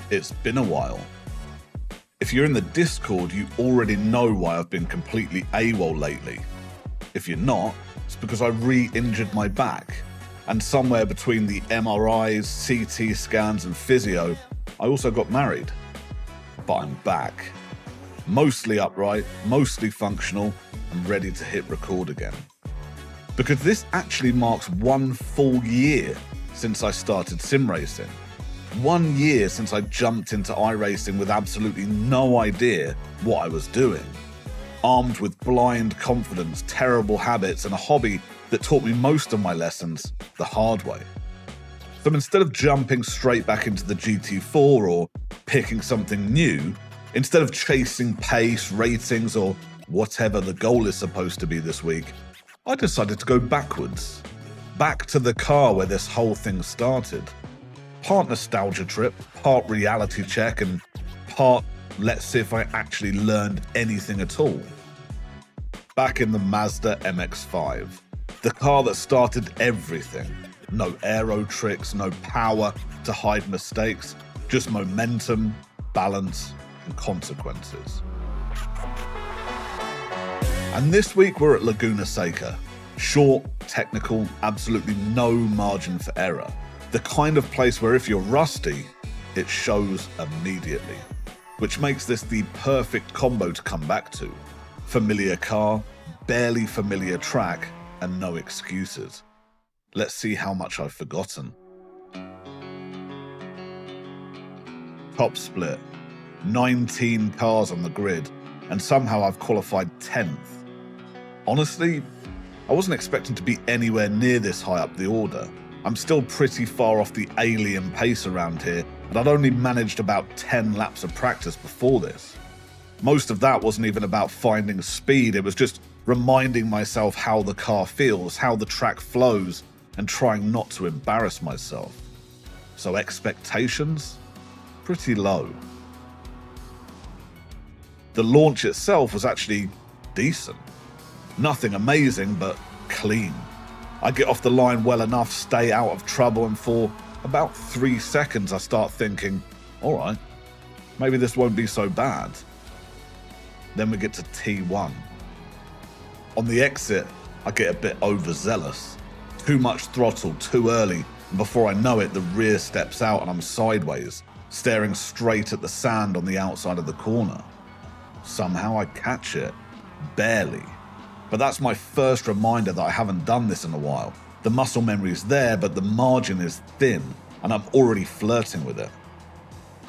It's been a while. If you're in the Discord, you already know why I've been completely AWOL lately. If you're not, it's because I re-injured my back, and somewhere between the MRIs, CT scans and physio, I also got married. But I'm back. Mostly upright, mostly functional, and ready to hit record again. Because this actually marks 1 full year since I started sim racing. 1 year since I jumped into iRacing with absolutely no idea what I was doing. Armed with blind confidence, terrible habits, and a hobby that taught me most of my lessons the hard way. So instead of jumping straight back into the GT4 or picking something new, instead of chasing pace, ratings, or whatever the goal is supposed to be this week, I decided to go backwards. Back to the car where this whole thing started. Part nostalgia trip, part reality check, and part let's see if I actually learned anything at all. Back in the Mazda MX-5, the car that started everything. No aero tricks, no power to hide mistakes, just momentum, balance, and consequences. And this week we're at Laguna Seca. Short, technical, absolutely no margin for error. The kind of place where if you're rusty, it shows immediately. Which makes this the perfect combo to come back to. Familiar car, barely familiar track, and no excuses. Let's see how much I've forgotten. Top split. 19 cars on the grid, and somehow I've qualified 10th. Honestly, I wasn't expecting to be anywhere near this high up the order. I'm still pretty far off the alien pace around here, and I'd only managed about 10 laps of practice before this. Most of that wasn't even about finding speed, it was just reminding myself how the car feels, how the track flows, and trying not to embarrass myself. So expectations? Pretty low. The launch itself was actually decent. Nothing amazing, but clean. I get off the line well enough, stay out of trouble, and for about 3 seconds I start thinking, alright, maybe this won't be so bad. Then we get to T1. On the exit, I get a bit overzealous. Too much throttle, too early, and before I know it, the rear steps out and I'm sideways, staring straight at the sand on the outside of the corner. Somehow I catch it. Barely. But that's my first reminder that I haven't done this in a while. The muscle memory is there, but the margin is thin, and I'm already flirting with it.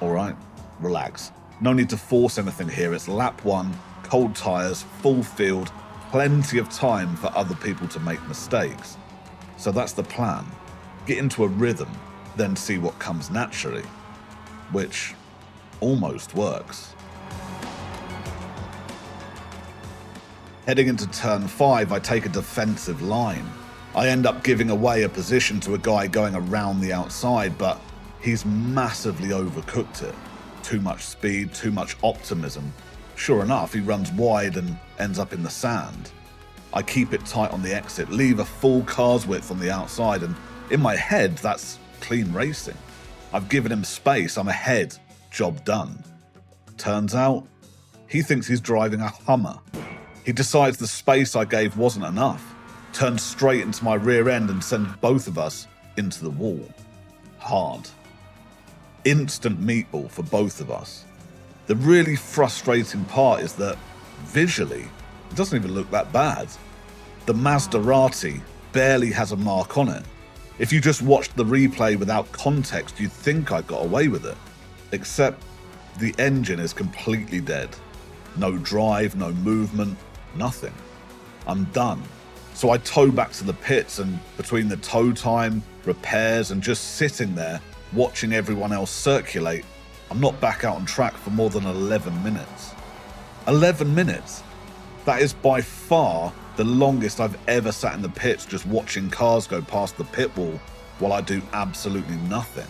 Alright, relax. No need to force anything here. It's lap 1, cold tyres, full field, plenty of time for other people to make mistakes. So that's the plan. Get into a rhythm, then see what comes naturally. Which almost works. Heading into turn 5, I take a defensive line. I end up giving away a position to a guy going around the outside, but he's massively overcooked it. Too much speed, too much optimism. Sure enough, he runs wide and ends up in the sand. I keep it tight on the exit, leave a full car's width on the outside, and in my head, that's clean racing. I've given him space, I'm ahead, job done. Turns out, he thinks he's driving a Hummer. He decides the space I gave wasn't enough, turns straight into my rear end and sends both of us into the wall. Hard. Instant meatball for both of us. The really frustrating part is that, visually, it doesn't even look that bad. The Maserati barely has a mark on it. If you just watched the replay without context, you'd think I got away with it. Except the engine is completely dead. No drive, no movement, nothing. I'm done. So I tow back to the pits, and between the tow time, repairs, and just sitting there watching everyone else circulate, I'm not back out on track for more than 11 minutes. 11 minutes? That is by far the longest I've ever sat in the pits just watching cars go past the pit wall while I do absolutely nothing.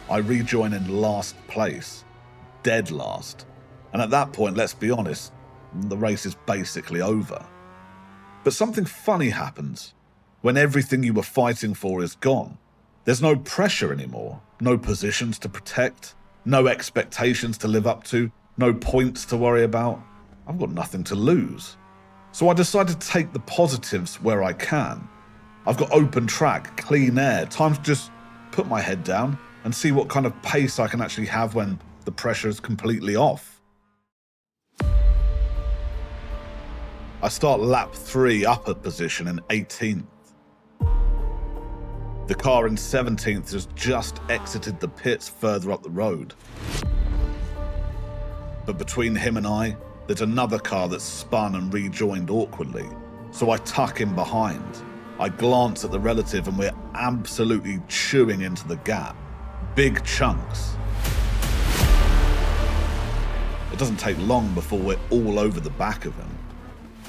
I rejoin in last place, dead last. And at that point, let's be honest, the race is basically over. But something funny happens when everything you were fighting for is gone. There's no pressure anymore, no positions to protect, No expectations to live up to, no points to worry about. I've got nothing to lose. So I decided to take the positives where I can. I've got open track, clean air, time to just put my head down and see what kind of pace I can actually have when the pressure is completely off. I start lap 3 upper position in 18th. The car in 17th has just exited the pits further up the road. But between him and I, there's another car that's spun and rejoined awkwardly, so I tuck in behind. I glance at the relative and we're absolutely chewing into the gap. Big chunks. It doesn't take long before we're all over the back of him.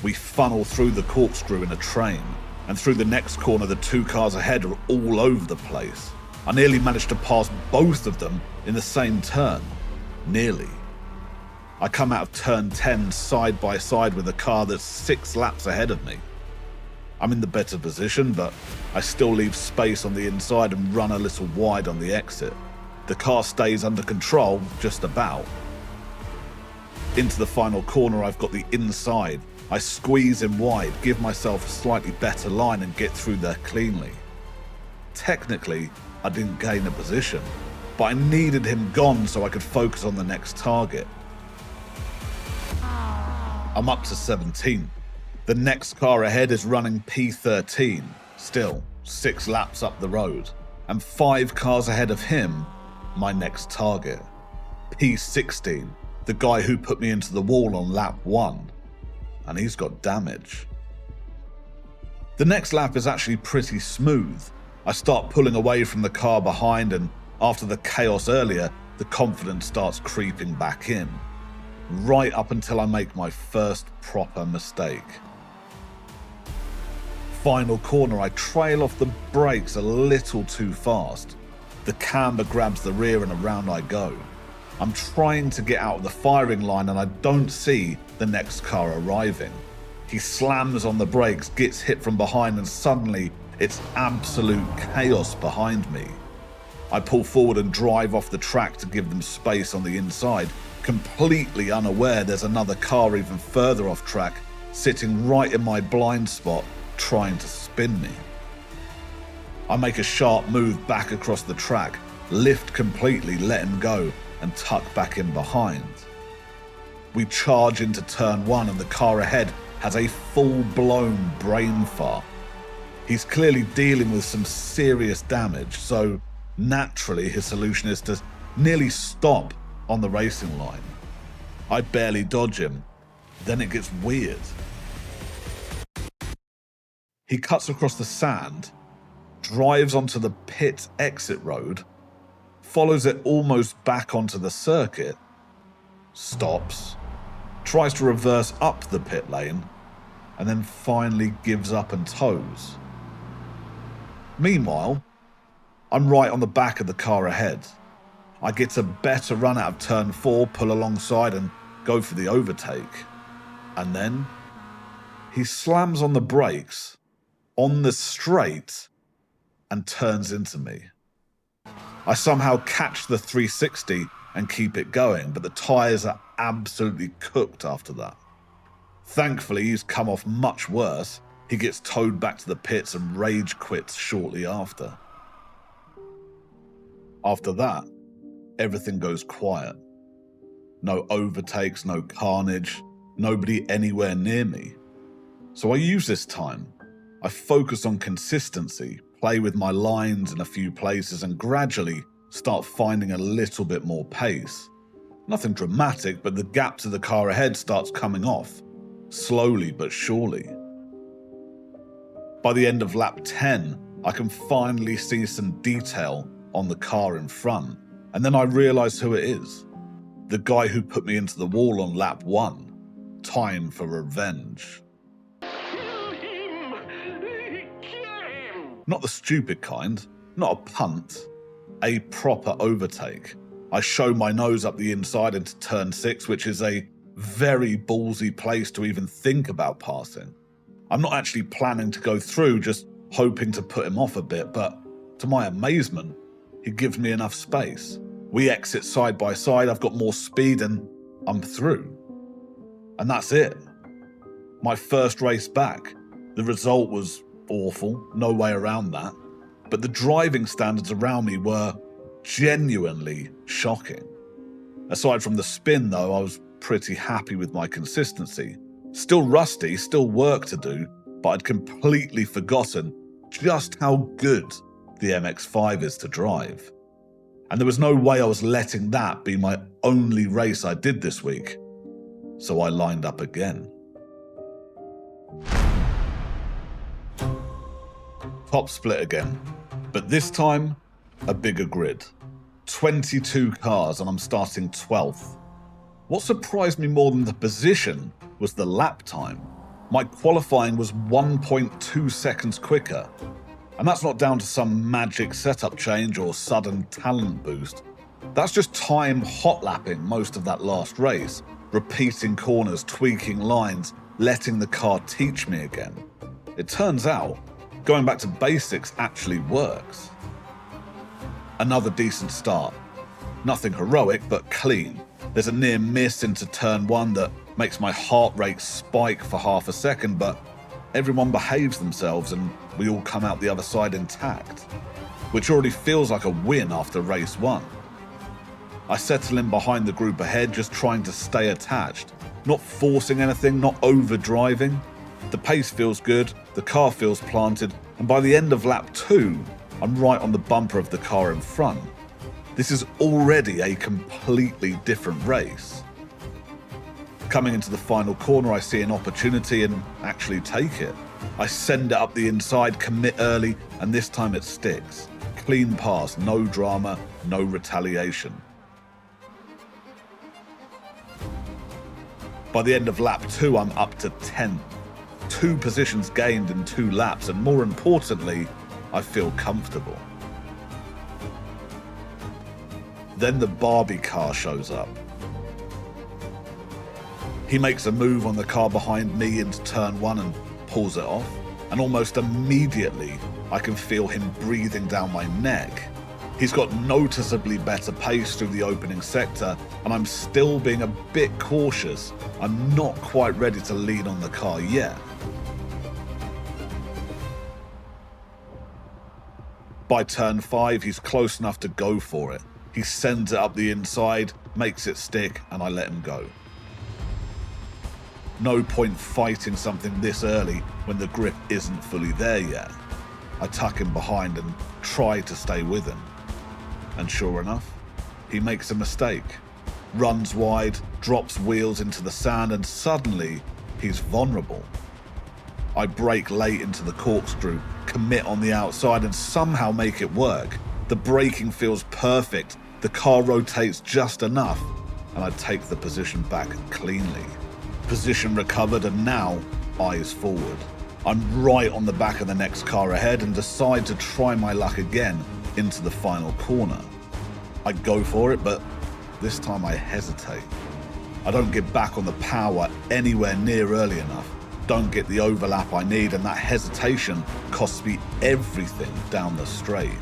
We funnel through the corkscrew in a train, and through the next corner the 2 cars ahead are all over the place. I nearly managed to pass both of them in the same turn. Nearly. I come out of turn 10 side by side with a car that's 6 laps ahead of me. I'm in the better position, but I still leave space on the inside and run a little wide on the exit. The car stays under control, just about. Into the final corner, I've got the inside. I squeeze in wide, give myself a slightly better line and get through there cleanly. Technically, I didn't gain a position, but I needed him gone so I could focus on the next target. I'm up to 17. The next car ahead is running P13, still 6 laps up the road, and 5 cars ahead of him, my next target. P16, the guy who put me into the wall on lap 1, and he's got damage. The next lap is actually pretty smooth. I start pulling away from the car behind, and after the chaos earlier, the confidence starts creeping back in, right up until I make my first proper mistake. Final corner, I trail off the brakes a little too fast. The camber grabs the rear and around I go. I'm trying to get out of the firing line and I don't see the next car arriving. He slams on the brakes, gets hit from behind, and suddenly it's absolute chaos behind me. I pull forward and drive off the track to give them space on the inside, completely unaware there's another car even further off track, sitting right in my blind spot, trying to spin me. I make a sharp move back across the track, lift completely, let him go, and tuck back in behind. We charge into turn 1 and the car ahead has a full-blown brain fart. He's clearly dealing with some serious damage, so naturally his solution is to nearly stop on the racing line. I barely dodge him, then it gets weird. He cuts across the sand, drives onto the pit exit road, follows it almost back onto the circuit, stops, tries to reverse up the pit lane, and then finally gives up and tows. Meanwhile, I'm right on the back of the car ahead. I get a better run out of turn 4, pull alongside and go for the overtake. And then he slams on the brakes on the straight and turns into me. I somehow catch the 360 and keep it going, but the tyres are absolutely cooked after that. Thankfully, he's come off much worse. He gets towed back to the pits and rage quits shortly after. After that, everything goes quiet. No overtakes, no carnage, nobody anywhere near me. So I use this time. I focus on consistency, play with my lines in a few places, and gradually start finding a little bit more pace. Nothing dramatic, but the gap to the car ahead starts coming off, slowly but surely. By the end of lap 10, I can finally see some detail on the car in front, and then I realise who it is. The guy who put me into the wall on lap 1. Time for revenge. Not the stupid kind, not a punt, a proper overtake. I show my nose up the inside into turn 6, which is a very ballsy place to even think about passing. I'm not actually planning to go through, just hoping to put him off a bit, but to my amazement, he gives me enough space. We exit side by side, I've got more speed and I'm through. And that's it. My first race back. The result was awful, no way around that. But the driving standards around me were genuinely shocking. Aside from the spin though, I was pretty happy with my consistency. Still rusty, still work to do, but I'd completely forgotten just how good the MX-5 is to drive. And there was no way I was letting that be my only race I did this week. So I lined up again. Top split again, but this time a bigger grid. 22 cars and I'm starting 12th. What surprised me more than the position was the lap time. My qualifying was 1.2 seconds quicker. And that's not down to some magic setup change or sudden talent boost. That's just time hot lapping most of that last race, repeating corners, tweaking lines, letting the car teach me again. It turns out, going back to basics actually works. Another decent start. Nothing heroic, but clean. There's a near miss into turn 1 that makes my heart rate spike for half a second, but everyone behaves themselves and we all come out the other side intact, which already feels like a win after race 1. I settle in behind the group ahead, just trying to stay attached, not forcing anything, not overdriving. The pace feels good, the car feels planted, and by the end of lap 2, I'm right on the bumper of the car in front. This is already a completely different race. Coming into the final corner, I see an opportunity and actually take it. I send it up the inside, commit early, and this time it sticks. Clean pass, no drama, no retaliation. By the end of lap 2, I'm up to 10th. 2 positions gained in 2 laps, and more importantly, I feel comfortable. Then the Barbie car shows up. He makes a move on the car behind me into turn 1 and pulls it off, and almost immediately I can feel him breathing down my neck. He's got noticeably better pace through the opening sector, and I'm still being a bit cautious. I'm not quite ready to lean on the car yet. By turn 5, he's close enough to go for it. He sends it up the inside, makes it stick, and I let him go. No point fighting something this early when the grip isn't fully there yet. I tuck him behind and try to stay with him. And sure enough, he makes a mistake. Runs wide, drops wheels into the sand, and suddenly he's vulnerable. I brake late into the corkscrew, commit on the outside, and somehow make it work. The braking feels perfect, the car rotates just enough, and I take the position back cleanly. Position recovered, and now eyes forward. I'm right on the back of the next car ahead and decide to try my luck again into the final corner. I go for it, but this time I hesitate. I don't get back on the power anywhere near early enough, don't get the overlap I need, and that hesitation costs me everything down the straight.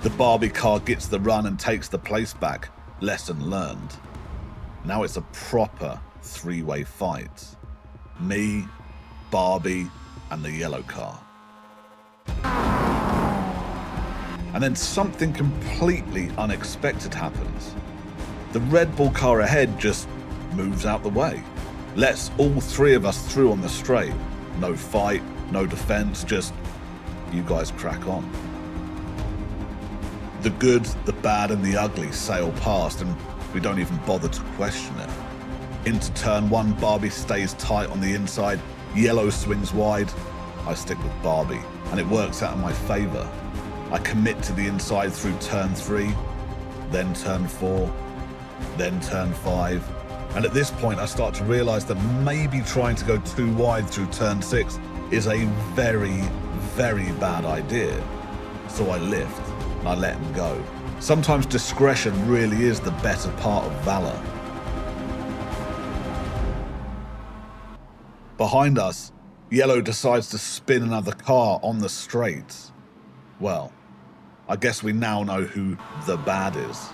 The Barbie car gets the run and takes the place back. Lesson learned. Now it's a proper 3-way fight. Me, Barbie, and the yellow car. And then something completely unexpected happens. The Red Bull car ahead just moves out the way. Lets all 3 of us through on the straight. No fight, no defense, just you guys crack on. The good, the bad, and the ugly sail past, and we don't even bother to question it. Into turn 1, Barbie stays tight on the inside, yellow swings wide. I stick with Barbie, and it works out in my favour. I commit to the inside through turn 3, then turn 4, then turn 5. And at this point, I start to realise that maybe trying to go too wide through turn 6 is a very, very bad idea. So I lift, and I let him go. Sometimes discretion really is the better part of valour. Behind us, Yellow decides to spin another car on the straights. Well, I guess we now know who the bad is.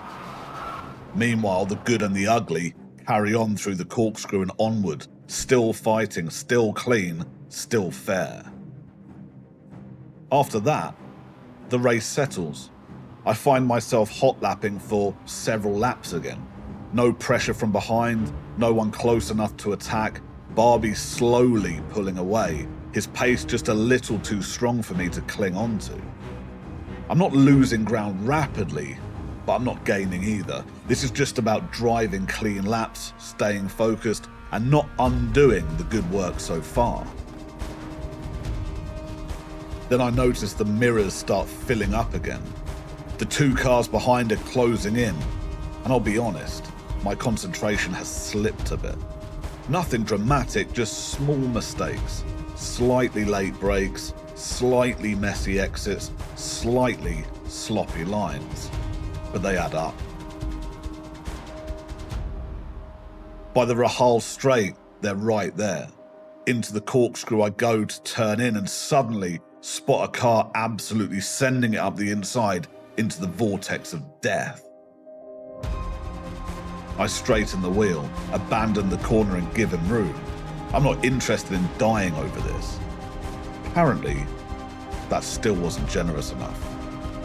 Meanwhile, the good and the ugly carry on through the corkscrew and onward, still fighting, still clean, still fair. After that, the race settles. I find myself hot lapping for several laps again. No pressure from behind, no one close enough to attack, Barbie slowly pulling away, his pace just a little too strong for me to cling on to. I'm not losing ground rapidly, but I'm not gaining either. This is just about driving clean laps, staying focused, and not undoing the good work so far. Then I notice the mirrors start filling up again. The two cars behind are closing in, and I'll be honest, my concentration has slipped a bit. Nothing dramatic, just small mistakes. Slightly late brakes, slightly messy exits, slightly sloppy lines. But they add up. By the Rahal Straight, they're right there. Into the corkscrew I go to turn in and suddenly spot a car absolutely sending it up the inside into the vortex of death. I straighten the wheel, abandon the corner and give him room. I'm not interested in dying over this. Apparently, that still wasn't generous enough.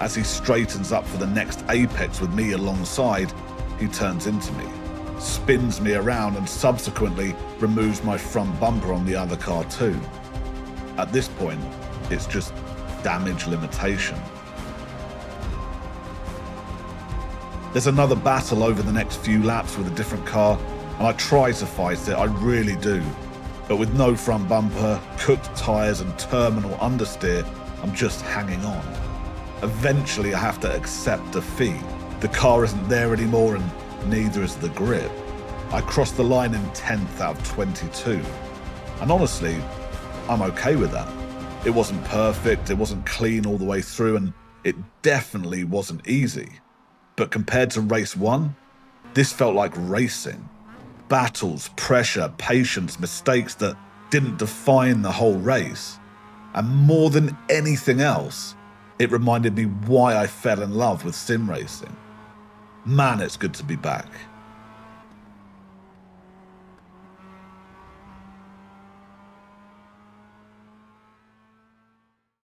As he straightens up for the next apex with me alongside, he turns into me, spins me around and subsequently removes my front bumper on the other car too. At this point, it's just damage limitation. There's another battle over the next few laps with a different car, and I try to fight it, I really do. But with no front bumper, cooked tyres and terminal understeer, I'm just hanging on. Eventually I have to accept defeat. The car isn't there anymore and neither is the grip. I crossed the line in 10th out of 22. And honestly, I'm okay with that. It wasn't perfect, it wasn't clean all the way through, and it definitely wasn't easy. But compared to race one, this felt like racing. Battles, pressure, patience, mistakes that didn't define the whole race. And more than anything else, it reminded me why I fell in love with sim racing. Man, it's good to be back.